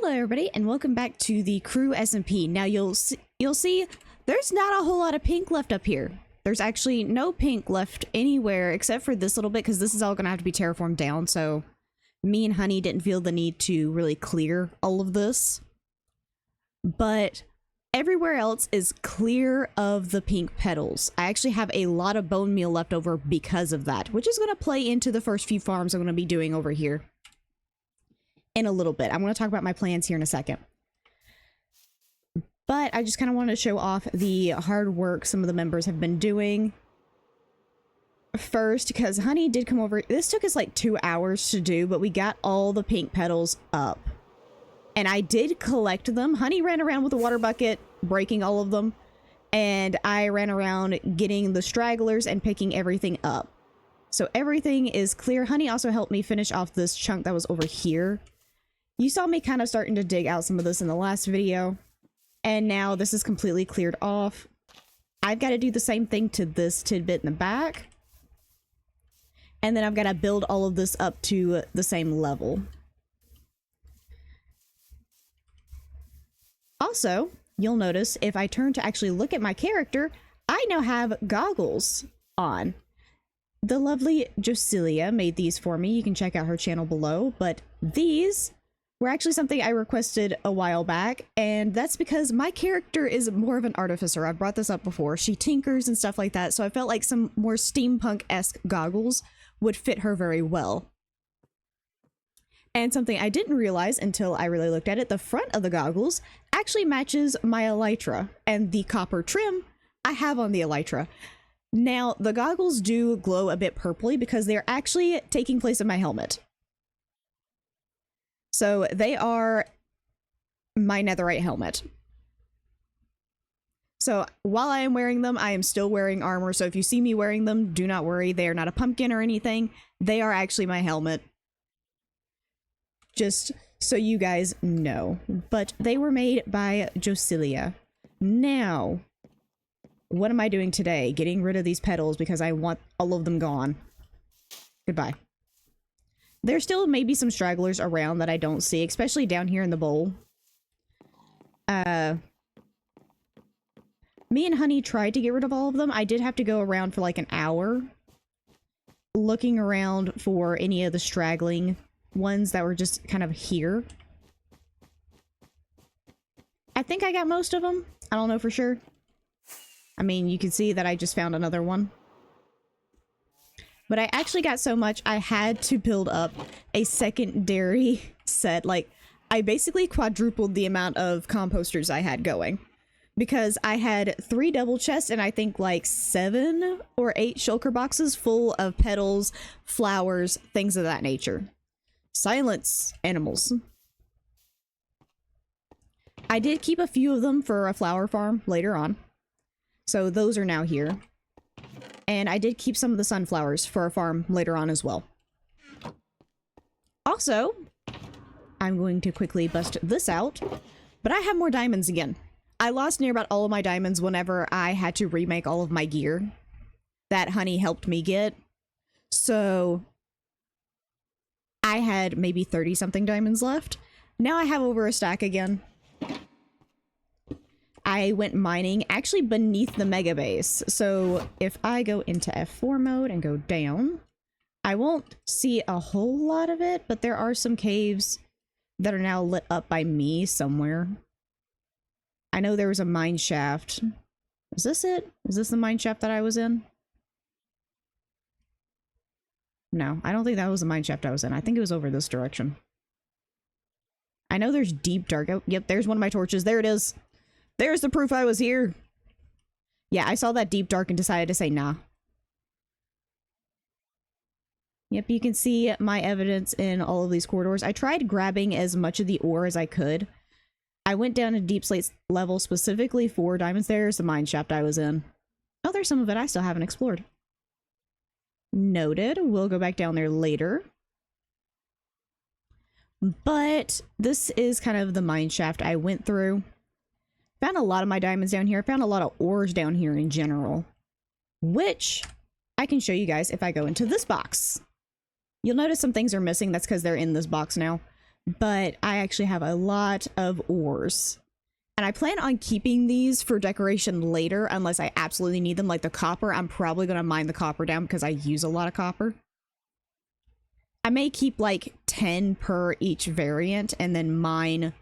Hello everybody and welcome back to the crew SMP. Now you'll see there's not a whole lot of pink left up here. There's actually no pink left anywhere except for this little bit because this is all gonna have to be terraformed down, so me and Honey didn't feel the need to really clear all of this. But everywhere else is clear of the pink petals. I actually have a lot of bone meal left over because of that, which is gonna play into the first few farms I'm gonna be doing over here in a little bit. I'm going to talk about my plans here in a second. But I just kind of wanted to show off the hard work some of the members have been doing. First, because Honey did come over. This took us like 2 hours to do, but we got all the pink petals up. And I did collect them. Honey ran around with a water bucket, breaking all of them. And I ran around getting the stragglers and picking everything up. So everything is clear. Honey also helped me finish off this chunk that was over here. You saw me kind of starting to dig out some of this in the last video, and now this is completely cleared off. I've got to do the same thing to this tidbit in the back, and then I've got to build all of this up to the same level. Also, you'll notice if I turn to actually look at my character, I now have goggles on. The lovely Josilia made these for me. You can check out her channel below, but these were actually something I requested a while back, and that's because my character is more of an artificer. I've brought this up before. She tinkers and stuff like that, so I felt like some more steampunk-esque goggles would fit her very well. And something I didn't realize until I really looked at it, the front of the goggles actually matches my elytra, and the copper trim I have on the elytra. Now, the goggles do glow a bit purpley because they're actually taking place in my helmet. So they are my netherite helmet. So while I am wearing them, I am still wearing armor. So if you see me wearing them, do not worry. They are not a pumpkin or anything. They are actually my helmet. Just so you guys know. But they were made by Josilia. Now, what am I doing today? Getting rid of these petals because I want all of them gone. Goodbye. There still may be some stragglers around that I don't see, especially down here in the bowl. Me and Honey tried to get rid of all of them. I did have to go around for like an hour looking around for any of the straggling ones that were just kind of here. I think I got most of them. I don't know for sure. I mean, you can see that I just found another one. But I actually got so much, I had to build up a secondary set. Like, I basically quadrupled the amount of composters I had going. Because I had 3 double chests and I think like 7 or 8 shulker boxes full of petals, flowers, things of that nature. Silence, animals. I did keep a few of them for a flower farm later on. So those are now here. And I did keep some of the sunflowers for a farm later on as well. Also, I'm going to quickly bust this out, but I have more diamonds again. I lost near about all of my diamonds whenever I had to remake all of my gear that Honey helped me get. So I had maybe 30-something diamonds left. Now I have over a stack again. I went mining actually beneath the mega base. So if I go into F4 mode and go down, I won't see a whole lot of it, but there are some caves that are now lit up by me somewhere. I know there was a mine shaft. Is this it? Is this the mine shaft that I was in? No, I don't think that was the mine shaft I was in. I think it was over this direction. I know there's deep dark. Oh, yep, there's one of my torches. There it is. There's the proof I was here. Yeah, I saw that deep dark and decided to say nah. Yep, you can see my evidence in all of these corridors. I tried grabbing as much of the ore as I could. I went down to deep slate level specifically for diamonds. There's the mine shaft I was in. Oh, there's some of it I still haven't explored. Noted. We'll go back down there later. But this is kind of the mine shaft I went through. Found a lot of my diamonds down here. Found a lot of ores down here in general, which I can show you guys if I go into this box. You'll notice some things are missing. That's because they're in this box now. but I actually have a lot of ores. And I plan on keeping these for decoration later unless I absolutely need them. Like the copper, I'm probably going to mine the copper down because I use a lot of copper. I may keep like 10 per each variant and then mine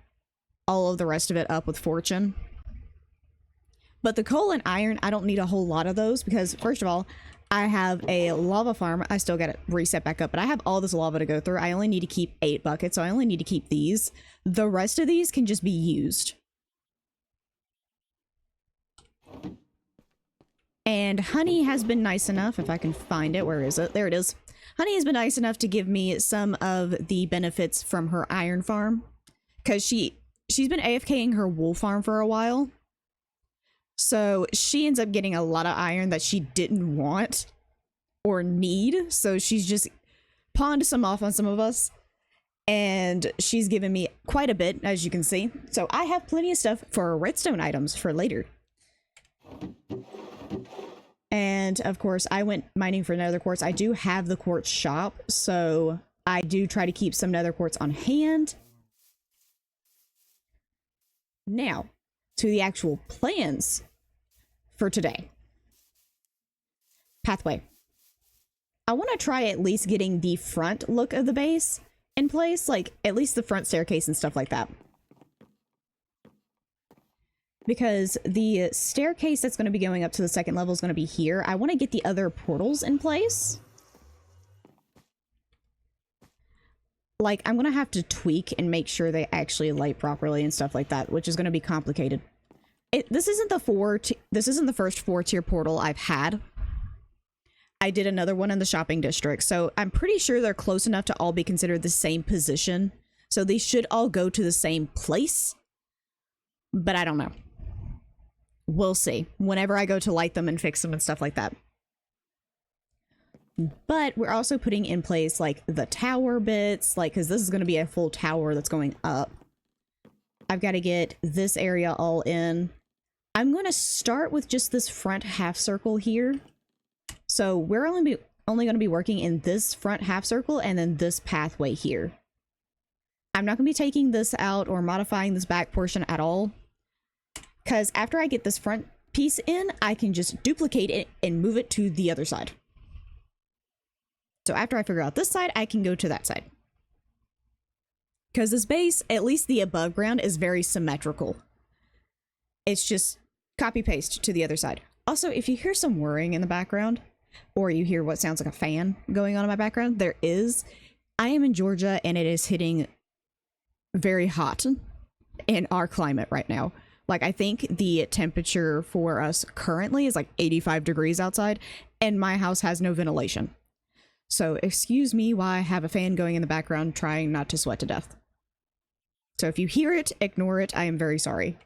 all of the rest of it up with fortune. But the coal and iron, I don't need a whole lot of those because, first of all, I have a lava farm. I still got to reset back up, but I have all this lava to go through. I only need to keep 8 buckets, so I only need to keep these. The rest of these can just be used. And Honey has been nice enough, if I can find it. Where is it? There it is. Honey has been nice enough to give me some of the benefits from her iron farm. Because she's been AFKing her wool farm for a while. So she ends up getting a lot of iron that she didn't want or need. So she's just pawned some off on some of us. And she's given me quite a bit, as you can see. So I have plenty of stuff for redstone items for later. And of course, I went mining for nether quartz. I do have the quartz shop, so I do try to keep some nether quartz on hand. Now, to the actual plans for today. Pathway. I want to try at least getting the front look of the base in place, like at least the front staircase and stuff like that. Because the staircase that's going to be going up to the second level is going to be here. I want to get the other portals in place. Like, I'm going to have to tweak and make sure they actually light properly and stuff like that, which is going to be complicated. This isn't the first 4-tier portal I've had. I did another one in the shopping district, so I'm pretty sure they're close enough to all be considered the same position. So these should all go to the same place. But I don't know. We'll see whenever I go to light them and fix them and stuff like that. But we're also putting in place like the tower bits, like, because this is going to be a full tower that's going up. I've got to get this area all in. I'm going to start with just this front half circle here. So we're only going to be working in this front half circle and then this pathway here. I'm not going to be taking this out or modifying this back portion at all. Because after I get this front piece in, I can just duplicate it and move it to the other side. So after I figure out this side, I can go to that side. Because this base, at least the above ground, is very symmetrical. It's just copy paste to the other side. Also, if you hear some whirring in the background, or you hear what sounds like a fan going on in my background, there is. I am in Georgia and it is hitting very hot in our climate right now. Like, I think the temperature for us currently is like 85 degrees outside, and my house has no ventilation. So excuse me while I have a fan going in the background trying not to sweat to death. So if you hear it, ignore it. I am very sorry.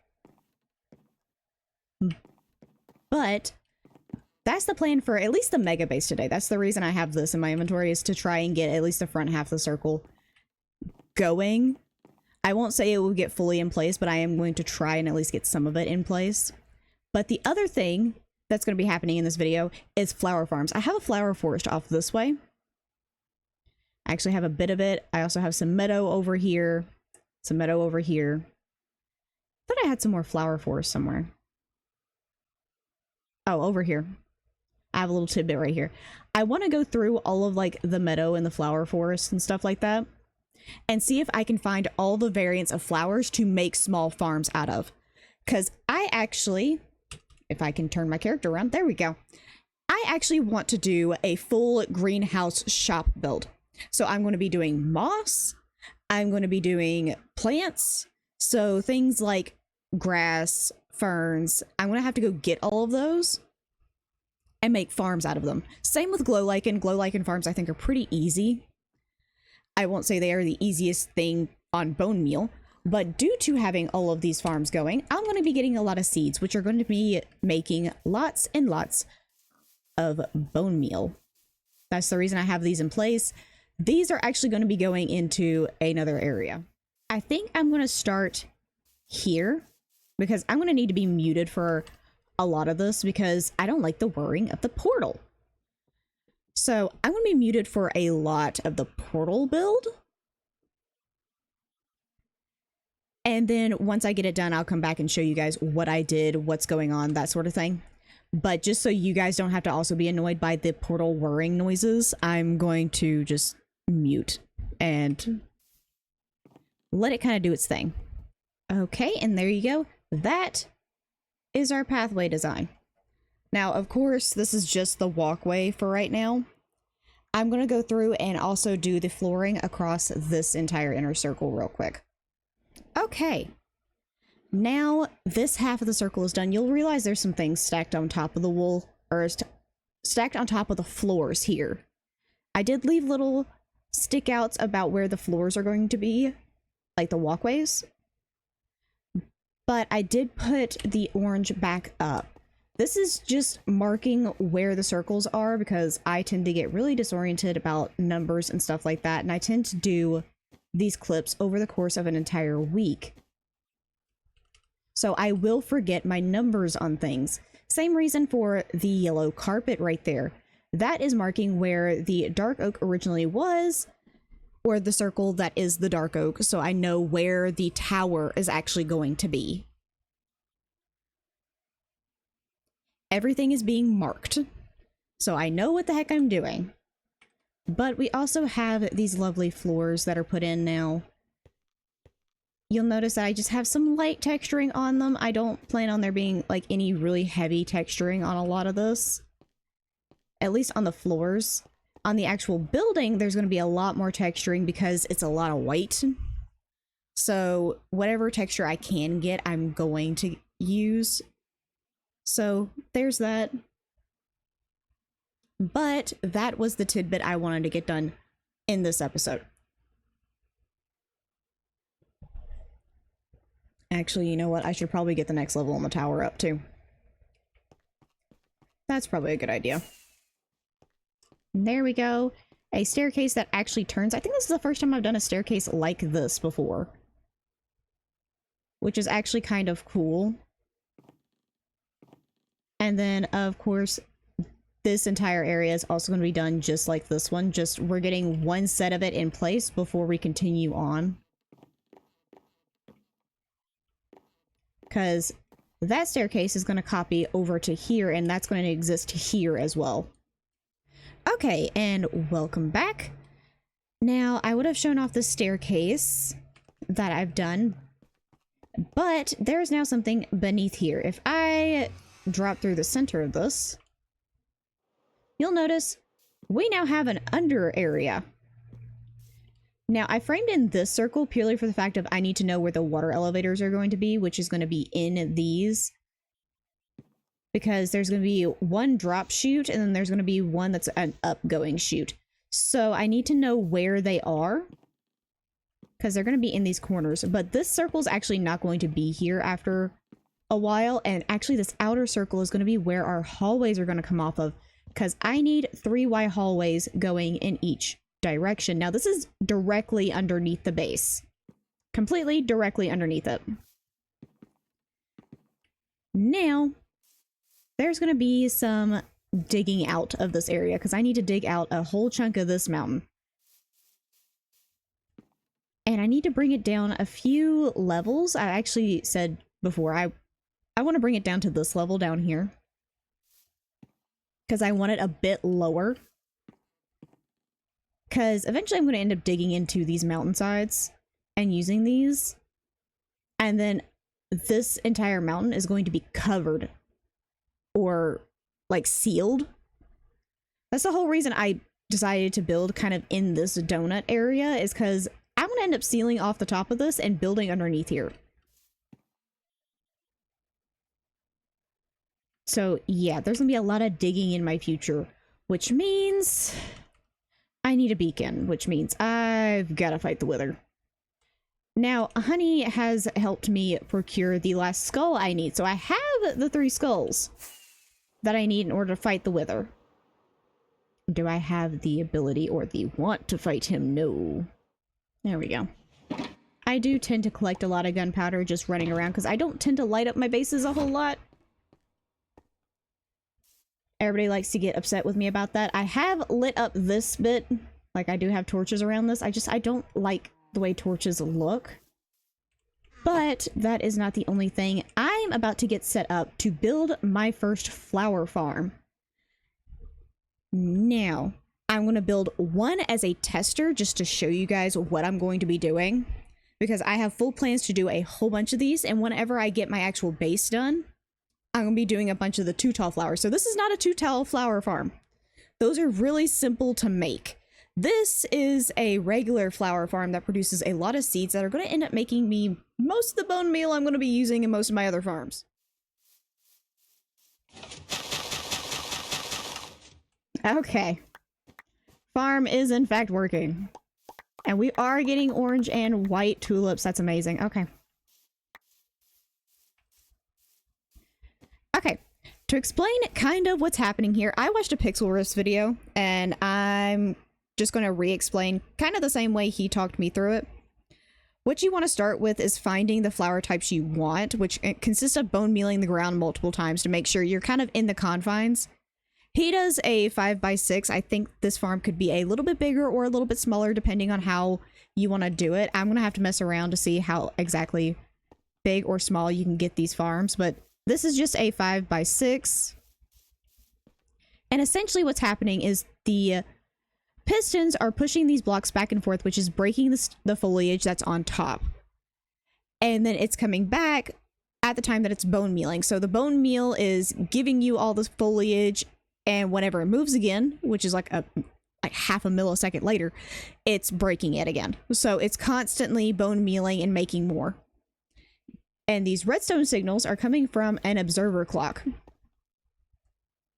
But that's the plan for at least the mega base today. That's the reason I have this in my inventory, is to try and get at least the front half of the circle going. I won't say it will get fully in place, but I am going to try and at least get some of it in place. But the other thing that's going to be happening in this video is flower farms. I have a flower forest off this way. I actually have a bit of it. I also have some meadow over here. Some meadow over here. I thought I had some more flower forest somewhere. Oh, over here. I have a little tidbit right here. I want to go through all of like the meadow and the flower forest and stuff like that, and see if I can find all the variants of flowers to make small farms out of. Because I actually, if I can turn my character around, there we go. I actually want to do a full greenhouse shop build. So I'm going to be doing moss. I'm going to be doing plants. So things like grass, ferns. I'm going to have to go get all of those and make farms out of them. Same with glow lichen. Glow lichen farms I think are pretty easy. I won't say they are the easiest thing on bone meal, but due to having all of these farms going, I'm going to be getting a lot of seeds, which are going to be making lots and lots of bone meal. That's the reason I have these in place. These are actually going to be going into another area. I think I'm going to start here because I'm going to need to be muted for a lot of this because I don't like the whirring of the portal. So I'm going to be muted for a lot of the portal build. And then once I get it done, I'll come back and show you guys what I did, what's going on, that sort of thing. But just so you guys don't have to also be annoyed by the portal whirring noises, I'm going to just mute and let it kind of do its thing. Okay, and there you go. That is our pathway design. Now, of course, this is just the walkway for right now. I'm going to go through and also do the flooring across this entire inner circle real quick. Okay. Now, this half of the circle is done. You'll realize there's some things stacked on top of the wool, or stacked on top of the floors here. I did leave little stick outs about where the floors are going to be, like the walkways. But I did put the orange back up. This is just marking where the circles are because I tend to get really disoriented about numbers and stuff like that. And I tend to do these clips over the course of an entire week. So I will forget my numbers on things. Same reason for the yellow carpet right there. That is marking where the dark oak originally was, or the circle that is the dark oak, so I know where the tower is actually going to be. Everything is being marked, so I know what the heck I'm doing. But we also have these lovely floors that are put in now. You'll notice that I just have some light texturing on them. I don't plan on there being like any really heavy texturing on a lot of this. At least on the floors. On the actual building, there's going to be a lot more texturing because it's a lot of white. So whatever texture I can get, I'm going to use. So there's that. But that was the tidbit I wanted to get done in this episode. Actually, you know what? I should probably get the next level on the tower up too. That's probably a good idea. And there we go. A staircase that actually turns. I think this is the first time I've done a staircase like this before. Which is actually kind of cool. And then, of course, this entire area is also going to be done just like this one. Just we're getting one set of it in place before we continue on. Because that staircase is going to copy over to here, and that's going to exist here as well. Okay, and welcome back. Now, I would have shown off the staircase that I've done, but there's now something beneath here. If I drop through the center of this, you'll notice we now have an under area. Now, I framed in this circle purely for the fact of I need to know where the water elevators are going to be, which is going to be in these. Because there's going to be one drop chute, and then there's going to be one that's an upgoing chute. So I need to know where they are, because they're going to be in these corners. But this circle is actually not going to be here after a while, and actually this outer circle is going to be where our hallways are going to come off of, because I need 3 wide hallways going in each direction. Now, this is directly underneath the base. Completely directly underneath it. Now, there's going to be some digging out of this area because I need to dig out a whole chunk of this mountain. And I need to bring it down a few levels. I actually said before, I want to bring it down to this level down here. Because I want it a bit lower. Because eventually I'm going to end up digging into these mountainsides and using these. And then this entire mountain is going to be covered or like sealed. That's the whole reason I decided to build kind of in this donut area, is because I'm going to end up sealing off the top of this and building underneath here. So yeah, there's going to be a lot of digging in my future, which means I need a beacon, which means I've got to fight the wither. Now, Honey has helped me procure the last skull I need, so I have the 3 skulls that I need in order to fight the wither. Do I have the ability or the want to fight him? No. There we go. I do tend to collect a lot of gunpowder just running around because I don't tend to light up my bases a whole lot. Everybody likes to get upset with me about that. I have lit up this bit. Like, I do have torches around this. I don't like the way torches look. But that is not the only thing. I'm about to get set up to build my first flower farm. Now, I'm going to build one as a tester just to show you guys what I'm going to be doing, because I have full plans to do a whole bunch of these, and whenever I get my actual base done, I'm going to be doing a bunch of the 2 tall flowers. So this is not a 2 tall flower farm. Those are really simple to make. This is a regular flower farm that produces a lot of seeds that are going to end up making me most of the bone meal I'm going to be using in most of my other farms. Okay. Farm is in fact working. And we are getting orange and white tulips. That's amazing. Okay. Okay. To explain kind of what's happening here, I watched a Pixel Riffs video, and I'm just going to re-explain kind of the same way he talked me through it. What you want to start with is finding the flower types you want, which consists of bone mealing the ground multiple times to make sure you're kind of in the confines. He does a 5x6. I think this farm could be a little bit bigger or a little bit smaller depending on how you want to do it. I'm going to have to mess around to see how exactly big or small you can get these farms, but this is just a 5x6. And essentially what's happening is the pistons are pushing these blocks back and forth, which is breaking the foliage that's on top. And then it's coming back at the time that it's bone mealing. So the bone meal is giving you all this foliage, and whenever it moves again, which is like half a millisecond later, it's breaking it again. So it's constantly bone mealing and making more. And these redstone signals are coming from an observer clock,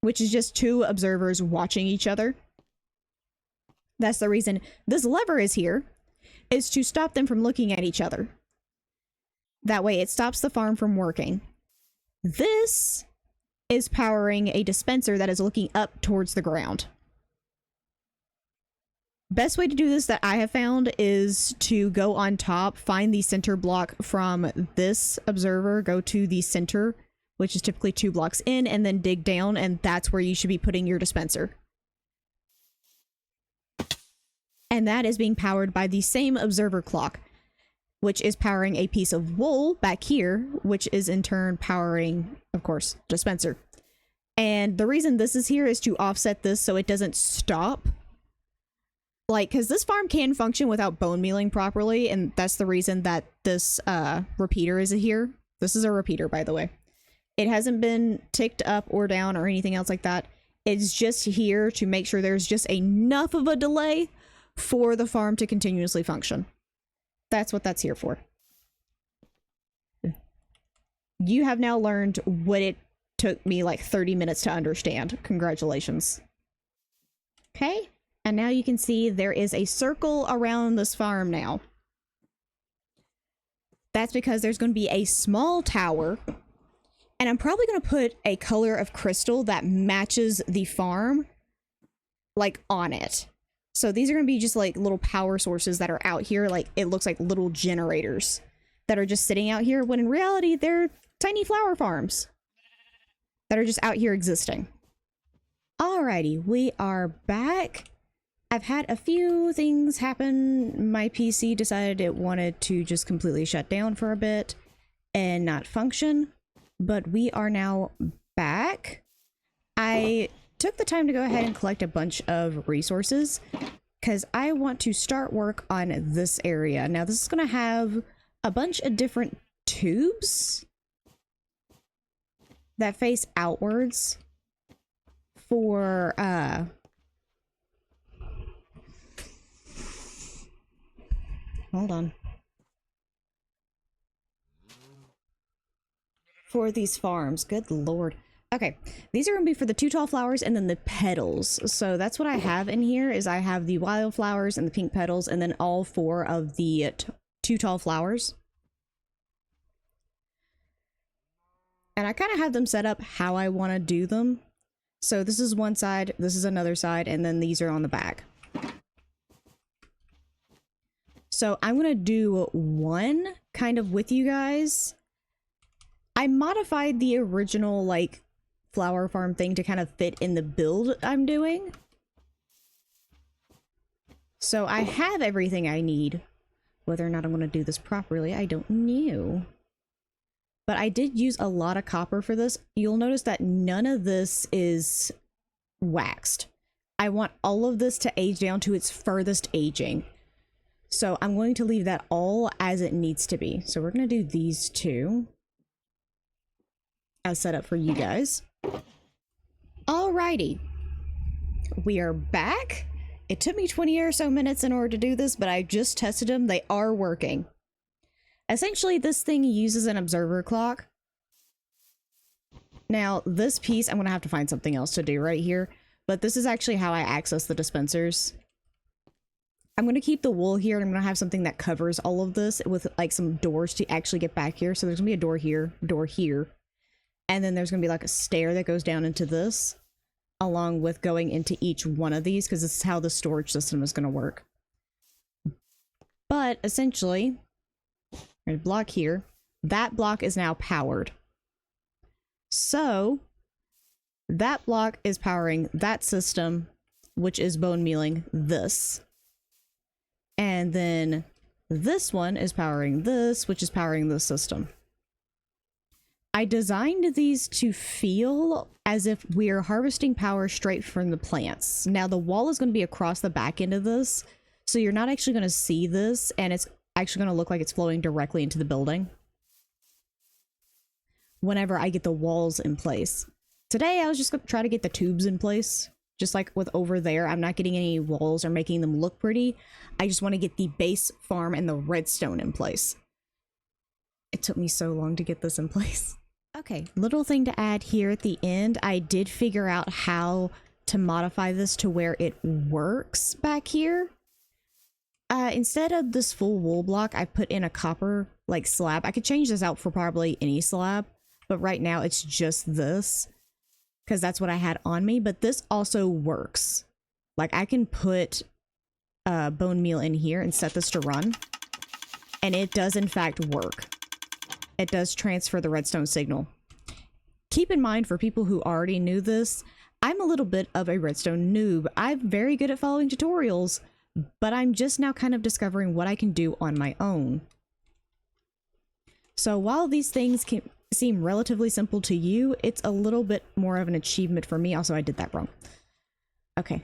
which is just 2 observers watching each other. That's the reason this lever is here, is to stop them from looking at each other. That way it stops the farm from working. This is powering a dispenser that is looking up towards the ground. Best way to do this that I have found is to go on top, find the center block from this observer, go to the center, which is typically 2 blocks in, and then dig down, and that's where you should be putting your dispenser. And that is being powered by the same observer clock, which is powering a piece of wool back here, which is in turn powering, of course, dispenser. And the reason this is here is to offset this so it doesn't stop. Like, because this farm can function without bone mealing properly, and that's the reason that this repeater is here. This is a repeater, by the way. It hasn't been ticked up or down or anything else like that. It's just here to make sure there's just enough of a delay for the farm to continuously function. That's what that's here for. You have now learned what it took me like 30 minutes to understand. Congratulations. Okay, and now you can see there is a circle around this farm now. That's because there's going to be a small tower, and I'm probably going to put a color of crystal that matches the farm, like, on it. So these are going to be just like little power sources that are out here. Like, it looks like little generators that are just sitting out here, when in reality, they're tiny flower farms that are just out here existing. Alrighty, we are back. I've had a few things happen. My PC decided it wanted to just completely shut down for a bit and not function, but we are now back. I took the time to go ahead and collect a bunch of resources because I want to start work on this area. Now this is going to have a bunch of different tubes that face outwards for hold on. For these farms. Good lord. Okay, these are going to be for the 2 tall flowers and then the petals. So that's what I have in here, is I have the wildflowers and the pink petals, and then all 4 of the 2 tall flowers. And I kind of have them set up how I want to do them. So this is one side, this is another side, and then these are on the back. So I'm going to do one kind of with you guys. I modified the original, like, flower farm thing to kind of fit in the build I'm doing. So I have everything I need Whether or not I'm going to do this properly, I don't know. But I did use a lot of copper for this. You'll notice that none of this is waxed. I want all of this to age down to its furthest aging. So I'm going to leave that all as it needs to be. So we're going to do these two as set up for you guys. Alrighty. We are back. It took me 20 or so minutes in order to do this, but I just tested them. They are working. Essentially, this thing uses an observer clock. Now, this piece, I'm going to have to find something else to do right here, but this is actually how I access the dispensers. I'm going to keep the wool here, and I'm going to have something that covers all of this with like some doors to actually get back here. So there's going to be a door here, and then there's going to be like a stair that goes down into this, along with going into each one of these, because this is how the storage system is going to work. But essentially, there's a block here. That block is now powered. So that block is powering that system, which is bone mealing this. And then this one is powering this, which is powering this system. I designed these to feel as if we're harvesting power straight from the plants. Now the wall is going to be across the back end of this, so you're not actually going to see this, and it's actually going to look like it's flowing directly into the building whenever I get the walls in place. Today I was just going to try to get the tubes in place. Just like with over there, I'm not getting any walls or making them look pretty. I just want to get the base farm and the redstone in place. It took me so long to get this in place. Okay, little thing to add here at the end. I did figure out how to modify this to where it works back here. Instead of this full wool block, I put in a copper like slab. I could change this out for probably any slab, but right now it's just this, because that's what I had on me. But this also works. Like I can put bone meal in here and set this to run, and it does in fact work. It does transfer the redstone signal. Keep in mind, for people who already knew this, I'm a little bit of a redstone noob. I'm very good at following tutorials, but I'm just now kind of discovering what I can do on my own. So while these things can seem relatively simple to you, it's a little bit more of an achievement for me. Also, I did that wrong. Okay,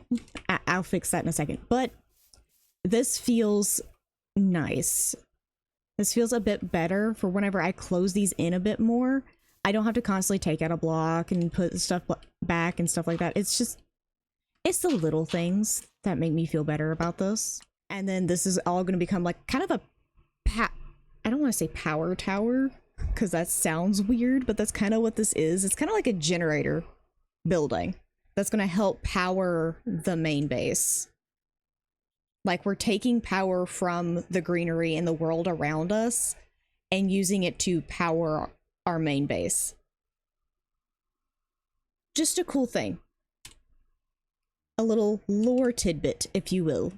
I'll fix that in a second. But this feels nice. This feels a bit better for whenever I close these in a bit more. I don't have to constantly take out a block and put stuff back and stuff like that. It's just, it's the little things that make me feel better about this. And then this is all going to become like kind of a I don't want to say power tower, because that sounds weird, but that's kind of what this is. It's kind of like a generator building that's going to help power the main base. Like we're taking power from the greenery and the world around us and using it to power our main base. Just a cool thing. A little lore tidbit, if you will.